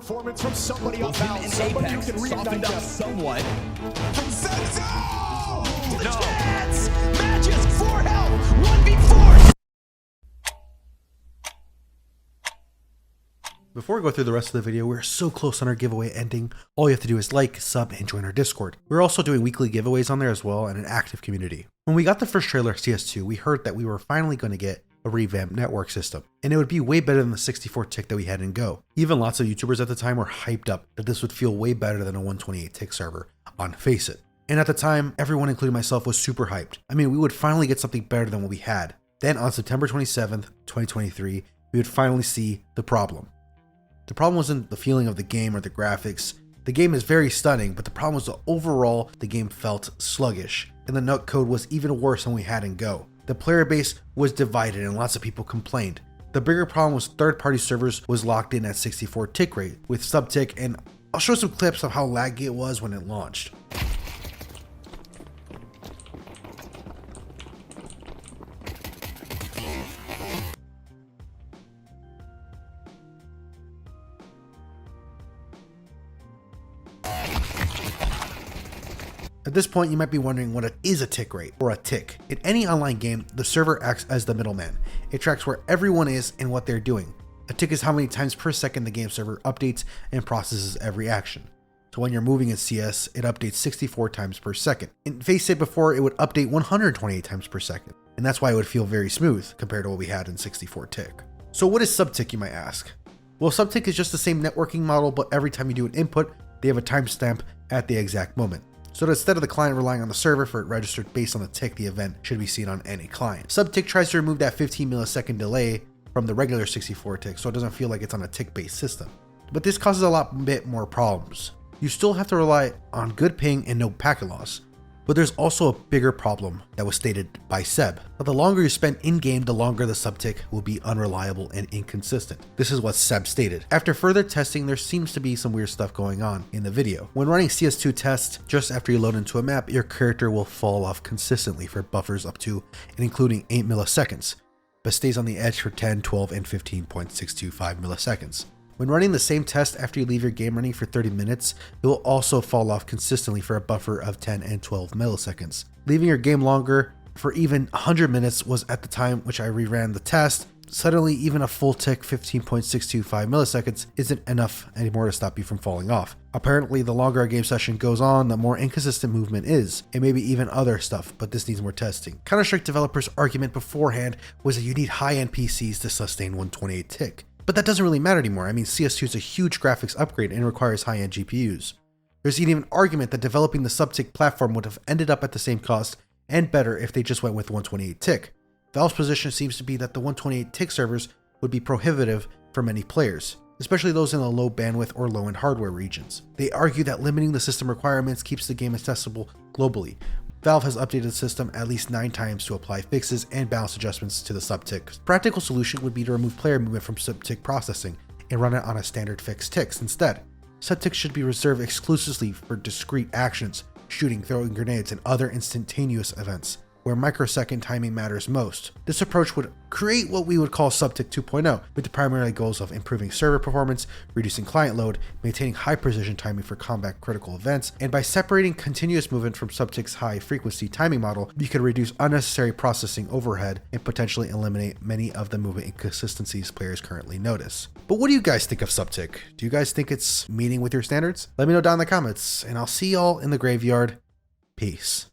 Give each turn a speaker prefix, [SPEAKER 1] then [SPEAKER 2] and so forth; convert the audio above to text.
[SPEAKER 1] performance from somebody on Valve, somebody who can read and digest.
[SPEAKER 2] Somewhat.
[SPEAKER 1] No. Chance! Magic 4 health! 1v4!
[SPEAKER 3] Before we go through the rest of the video, we're so close on our giveaway ending. All you have to do is like, sub, and join our Discord. We're also doing weekly giveaways on there as well and an active community. When we got the first trailer of CS2, we heard that we were finally going to get a revamped network system, and it would be way better than the 64 tick that we had in Go. Even lots of YouTubers at the time were hyped up that this would feel way better than a 128 tick server on FaceIt. And at the time, everyone, including myself, was super hyped. I mean, we would finally get something better than what we had. Then on September 27th, 2023, we would finally see the problem. The problem wasn't the feeling of the game or the graphics. The game is very stunning, but the problem was that overall, the game felt sluggish, and the netcode was even worse than we had in Go. The player base was divided and lots of people complained. The bigger problem was third-party servers was locked in at 64 tick rate with SubTick, and I'll show some clips of how laggy it was when it launched. At this point, you might be wondering what is a tick rate, or a tick. In any online game, the server acts as the middleman. It tracks where everyone is and what they're doing. A tick is how many times per second the game server updates and processes every action. So when you're moving in CS, it updates 64 times per second. In FaceIt before, it would update 128 times per second. And that's why it would feel very smooth compared to what we had in 64 tick. So what is SubTick, you might ask? Well, SubTick is just the same networking model, but every time you do an input, they have a timestamp at the exact moment. So instead of the client relying on the server for it registered based on the tick, the event should be seen on any client. SubTick tries to remove that 15 millisecond delay from the regular 64 tick so it doesn't feel like it's on a tick-based system. But this causes a bit more problems. You still have to rely on good ping and no packet loss. But there's also a bigger problem that was stated by Seb, that the longer you spend in-game, the longer the SubTick will be unreliable and inconsistent. This is what Seb stated. After further testing, there seems to be some weird stuff going on in the video. When running CS2 tests, just after you load into a map, your character will fall off consistently for buffers up to and including 8 milliseconds, but stays on the edge for 10, 12, and 15.625 milliseconds. When running the same test after you leave your game running for 30 minutes, it will also fall off consistently for a buffer of 10 and 12 milliseconds. Leaving your game longer for even 100 minutes was at the time which I reran the test. Suddenly, even a full tick 15.625 milliseconds isn't enough anymore to stop you from falling off. Apparently, the longer a game session goes on, the more inconsistent movement is, and maybe even other stuff, but this needs more testing. Counter-Strike developers' argument beforehand was that you need high-end PCs to sustain 128 tick. But that doesn't really matter anymore. I mean, CS2 is a huge graphics upgrade and requires high-end GPUs. There's even an argument that developing the SubTick platform would have ended up at the same cost and better if they just went with 128 tick. Valve's position seems to be that the 128 tick servers would be prohibitive for many players, especially those in the low bandwidth or low-end hardware regions. They argue that limiting the system requirements keeps the game accessible globally. Valve has updated the system at least 9 times to apply fixes and balance adjustments to the SubTick. Practical solution would be to remove player movement from SubTick processing and run it on a standard fixed ticks instead. SubTick should be reserved exclusively for discrete actions, shooting, throwing grenades, and other instantaneous events, where microsecond timing matters most. This approach would create what we would call SubTick 2.0, with the primary goals of improving server performance, reducing client load, maintaining high precision timing for combat critical events, and by separating continuous movement from SubTick's high frequency timing model, you could reduce unnecessary processing overhead and potentially eliminate many of the movement inconsistencies players currently notice. But what do you guys think of SubTick? Do you guys think it's meeting with your standards? Let me know down in the comments, and I'll see y'all in the graveyard. Peace.